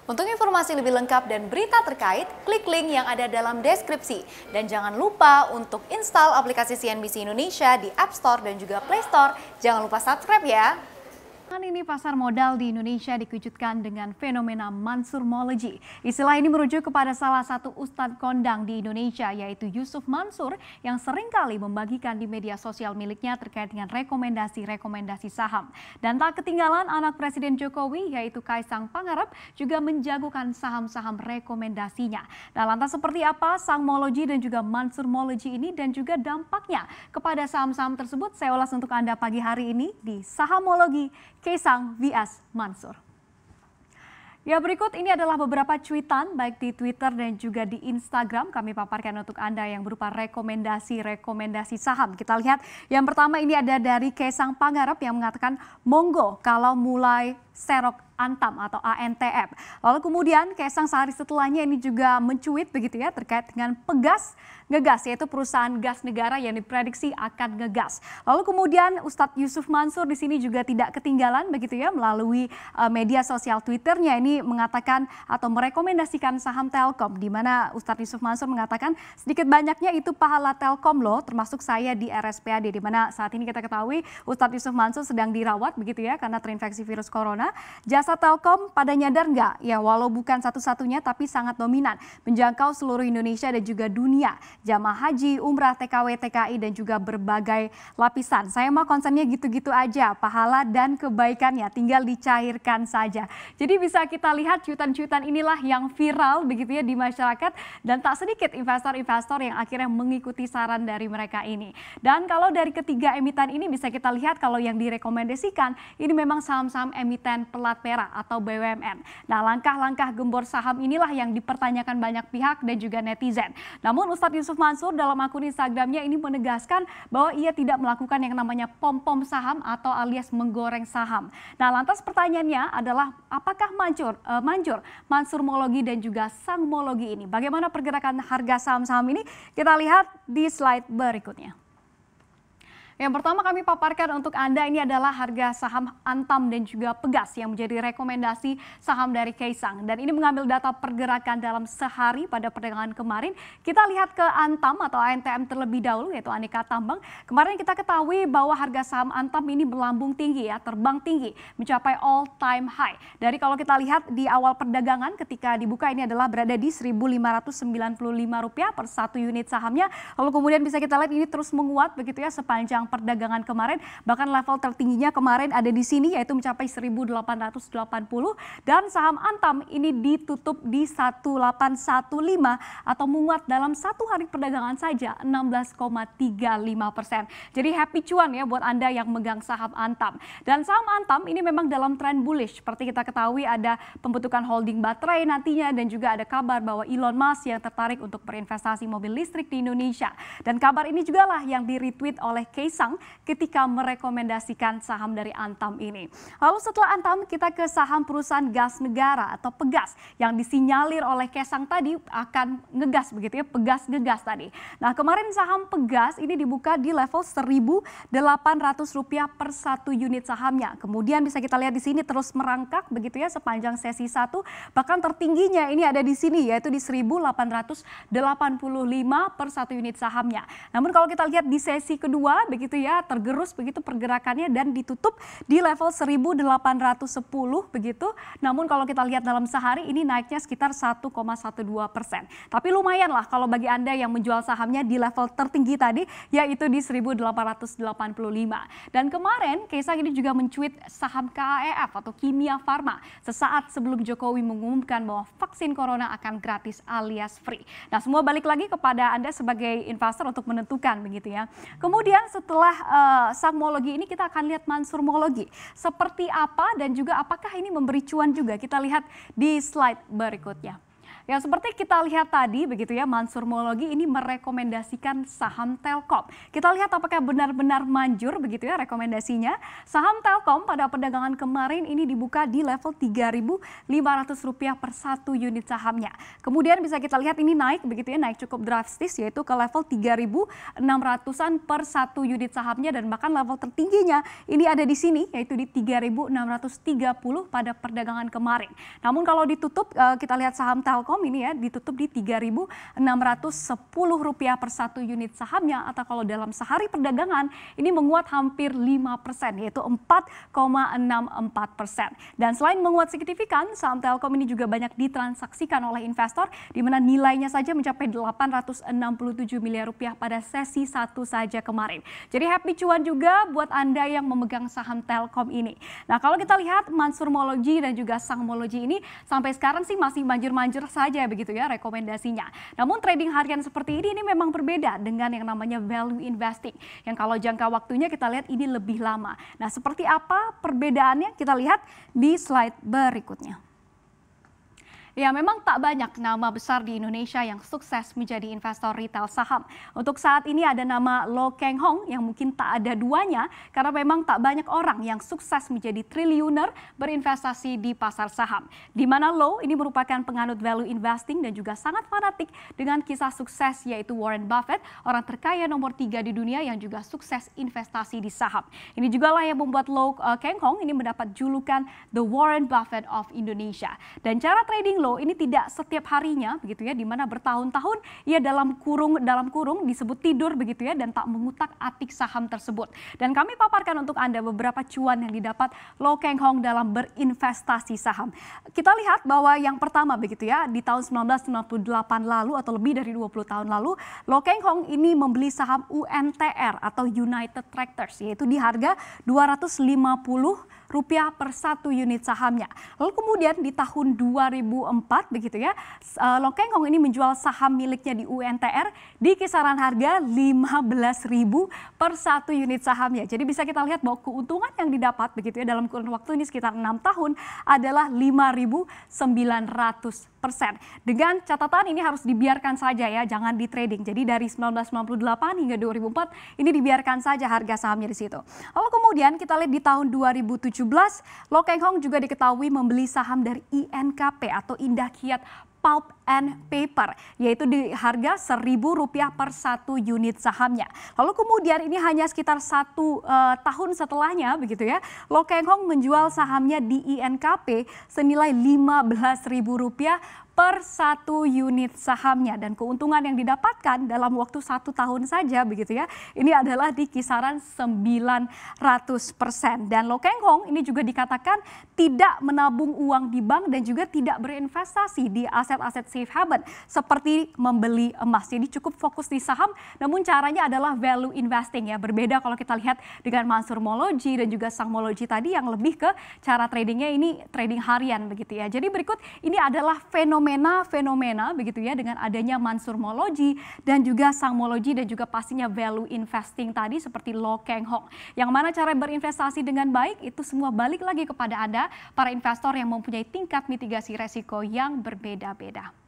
Untuk informasi lebih lengkap dan berita terkait, klik link yang ada dalam deskripsi. Dan jangan lupa untuk install aplikasi CNBC Indonesia di App Store dan juga Play Store. Jangan lupa subscribe ya. Ini pasar modal di Indonesia dikejutkan dengan fenomena Mansurmology. Istilah ini merujuk kepada salah satu ustadz kondang di Indonesia, yaitu Yusuf Mansur, yang seringkali membagikan di media sosial miliknya terkait dengan rekomendasi saham. Dan tak ketinggalan anak Presiden Jokowi, yaitu Kaisang Pangarep, juga menjagokan saham-saham rekomendasinya. Nah, lantas seperti apa Sangmology dan juga Mansurmology ini dan juga dampaknya kepada saham-saham tersebut, saya ulas untuk Anda pagi hari ini di Sahamologi Kaisang vs Mansur. Ya, berikut ini adalah beberapa cuitan baik di Twitter dan juga di Instagram kami paparkan untuk Anda yang berupa rekomendasi saham. Kita lihat yang pertama ini ada dari Kaisang Pangarep yang mengatakan monggo kalau mulai serok Antam atau ANTM. Lalu kemudian Kaisang sehari setelahnya ini juga mencuit begitu ya terkait dengan Pegas Ngegas, yaitu perusahaan gas negara yang diprediksi akan ngegas. Lalu kemudian Ustadz Yusuf Mansur di sini juga tidak ketinggalan begitu ya melalui media sosial Twitternya ini mengatakan atau merekomendasikan saham Telkom, di mana Ustadz Yusuf Mansur mengatakan sedikit banyaknya itu pahala Telkom loh, termasuk saya di RSPAD, di mana saat ini kita ketahui Ustadz Yusuf Mansur sedang dirawat begitu ya karena terinfeksi virus corona. Jasa Telkom pada nyadar nggak? Ya, walau bukan satu-satunya tapi sangat dominan menjangkau seluruh Indonesia dan juga dunia. Jamaah haji, umrah, TKW, TKI dan juga berbagai lapisan. Saya mah konsennya gitu-gitu aja, pahala dan kebaikannya tinggal dicairkan saja. Jadi bisa kita lihat cuitan-cuitan inilah yang viral begitu ya di masyarakat dan tak sedikit investor-investor yang akhirnya mengikuti saran dari mereka ini. Dan kalau dari ketiga emiten ini bisa kita lihat kalau yang direkomendasikan ini memang saham-saham emiten pelat merah atau BUMN. Nah, langkah-langkah gembor saham inilah yang dipertanyakan banyak pihak dan juga netizen. Namun Ustadz Yusuf Mansur dalam akun Instagramnya ini menegaskan bahwa ia tidak melakukan yang namanya pom-pom saham atau alias menggoreng saham. Nah, lantas pertanyaannya adalah apakah Mansurmology dan juga Sangmology ini? Bagaimana pergerakan harga saham-saham ini? Kita lihat di slide berikutnya. Yang pertama kami paparkan untuk Anda ini adalah harga saham Antam dan juga Pegas yang menjadi rekomendasi saham dari Kaisang. Dan ini mengambil data pergerakan dalam sehari pada perdagangan kemarin. Kita lihat ke Antam atau ANTM terlebih dahulu yaitu Aneka Tambang. Kemarin kita ketahui bahwa harga saham Antam ini melambung tinggi ya, terbang tinggi, mencapai all time high. Dari kalau kita lihat di awal perdagangan ketika dibuka ini adalah berada di Rp1.595 per satu unit sahamnya. Lalu kemudian bisa kita lihat ini terus menguat begitu ya sepanjang perdagangan kemarin, bahkan level tertingginya kemarin ada di sini yaitu mencapai 1.880 dan saham Antam ini ditutup di 1815 atau menguat dalam satu hari perdagangan saja 16,35%. Jadi happy cuan ya buat Anda yang megang saham Antam. Dan saham Antam ini memang dalam tren bullish seperti kita ketahui ada pembentukan holding baterai nantinya dan juga ada kabar bahwa Elon Musk yang tertarik untuk berinvestasi mobil listrik di Indonesia. Dan kabar ini juga lah yang di-retweet oleh Kaisang ketika merekomendasikan saham dari Antam ini. Lalu setelah Antam kita ke saham perusahaan gas negara atau Pegas yang disinyalir oleh Kaisang tadi akan ngegas begitu ya, Pegas ngegas tadi. Nah, kemarin saham Pegas ini dibuka di level Rp1.800 per satu unit sahamnya. Kemudian bisa kita lihat di sini terus merangkak begitu ya sepanjang sesi 1, bahkan tertingginya ini ada di sini yaitu di Rp1.885 per satu unit sahamnya. Namun kalau kita lihat di sesi kedua begitu ya tergerus begitu pergerakannya dan ditutup di level 1.810 begitu. Namun kalau kita lihat dalam sehari ini naiknya sekitar 1,12%. Tapi lumayan lah kalau bagi Anda yang menjual sahamnya di level tertinggi tadi yaitu di 1.885. Dan kemarin Kaisang ini juga mencuit saham KAEF atau Kimia Farma sesaat sebelum Jokowi mengumumkan bahwa vaksin corona akan gratis alias free. Nah, semua balik lagi kepada Anda sebagai investor untuk menentukan begitu ya. Kemudian setelah Sangmology ini kita akan lihat Mansurmology. Seperti apa dan juga apakah ini memberi cuan juga? Kita lihat di slide berikutnya. Ya, seperti kita lihat tadi begitu ya, Mansurmology ini merekomendasikan saham Telkom. Kita lihat apakah benar-benar manjur begitu ya rekomendasinya. Saham Telkom pada perdagangan kemarin ini dibuka di level Rp3.500 per satu unit sahamnya. Kemudian bisa kita lihat ini naik begitu ya, naik cukup drastis yaitu ke level 3.600-an per satu unit sahamnya, dan bahkan level tertingginya ini ada di sini yaitu di 3.630 pada perdagangan kemarin. Namun kalau ditutup kita lihat saham Telkom ini ya ditutup di Rp3.610 per satu unit sahamnya, atau kalau dalam sehari perdagangan ini menguat hampir 5% yaitu 4,64%. Dan selain menguat signifikan, saham Telkom ini juga banyak ditransaksikan oleh investor di mana nilainya saja mencapai Rp867 miliar pada sesi satu saja kemarin. Jadi happy cuan juga buat Anda yang memegang saham Telkom ini. Nah, kalau kita lihat Mansurmology dan juga Sahmology ini sampai sekarang sih masih manjur-manjur saja begitu ya rekomendasinya. Namun trading harian seperti ini memang berbeda dengan yang namanya value investing, yang kalau jangka waktunya kita lihat ini lebih lama. Nah, seperti apa perbedaannya kita lihat di slide berikutnya. Ya, memang tak banyak nama besar di Indonesia yang sukses menjadi investor retail saham. Untuk saat ini ada nama Lo Keng Hong yang mungkin tak ada duanya karena memang tak banyak orang yang sukses menjadi triliuner berinvestasi di pasar saham. Di mana Lo ini merupakan penganut value investing dan juga sangat fanatik dengan kisah sukses yaitu Warren Buffett, orang terkaya nomor 3 di dunia yang juga sukses investasi di saham. Ini juga lah yang membuat Lo Keng Hong ini mendapat julukan The Warren Buffett of Indonesia. Dan cara trading ini tidak setiap harinya begitu ya, di mana bertahun-tahun ia dalam kurung disebut tidur begitu ya, dan tak mengutak-atik saham tersebut. Dan kami paparkan untuk Anda beberapa cuan yang didapat Lo Keng Hong dalam berinvestasi saham. Kita lihat bahwa yang pertama begitu ya, di tahun 1998 lalu atau lebih dari 20 tahun lalu, Lo Keng Hong ini membeli saham UNTR atau United Tractors yaitu di harga Rp250 per satu unit sahamnya. Lalu kemudian di tahun 2004 begitu ya, Lo Keng Hong ini menjual saham miliknya di UNTR di kisaran harga Rp15.000 per satu unit sahamnya. Jadi bisa kita lihat bahwa keuntungan yang didapat begitu ya dalam kurun waktu ini sekitar 6 tahun adalah 5.900%. Dengan catatan ini harus dibiarkan saja ya, jangan di trading. Jadi dari 1998 hingga 2004 ini dibiarkan saja harga sahamnya di situ. Lalu kemudian kita lihat di tahun 2017 Lo Keng Hong juga diketahui membeli saham dari INKP atau Indah Kiat Pulp and Paper, yaitu di harga Rp1.000 per satu unit sahamnya. Lalu kemudian ini hanya sekitar 1 tahun setelahnya begitu ya, Lo Keng Hong menjual sahamnya di INKP senilai Rp15.000 per satu unit sahamnya, dan keuntungan yang didapatkan dalam waktu 1 tahun saja begitu ya, ini adalah di kisaran 900%. Dan Lo Keng Hong ini juga dikatakan tidak menabung uang di bank dan juga tidak berinvestasi di aset-aset safe haven seperti membeli emas. Jadi cukup fokus di saham, namun caranya adalah value investing ya. Berbeda kalau kita lihat dengan Mansurmology dan juga Sahmology tadi yang lebih ke cara tradingnya ini trading harian begitu ya. Jadi berikut ini adalah fenomena begitu ya dengan adanya Mansurmology dan juga Sahmology dan juga pastinya value investing tadi seperti Lo Keng Hong. Yang mana cara berinvestasi dengan baik itu semua balik lagi kepada Anda para investor yang mempunyai tingkat mitigasi resiko yang berbeda-beda.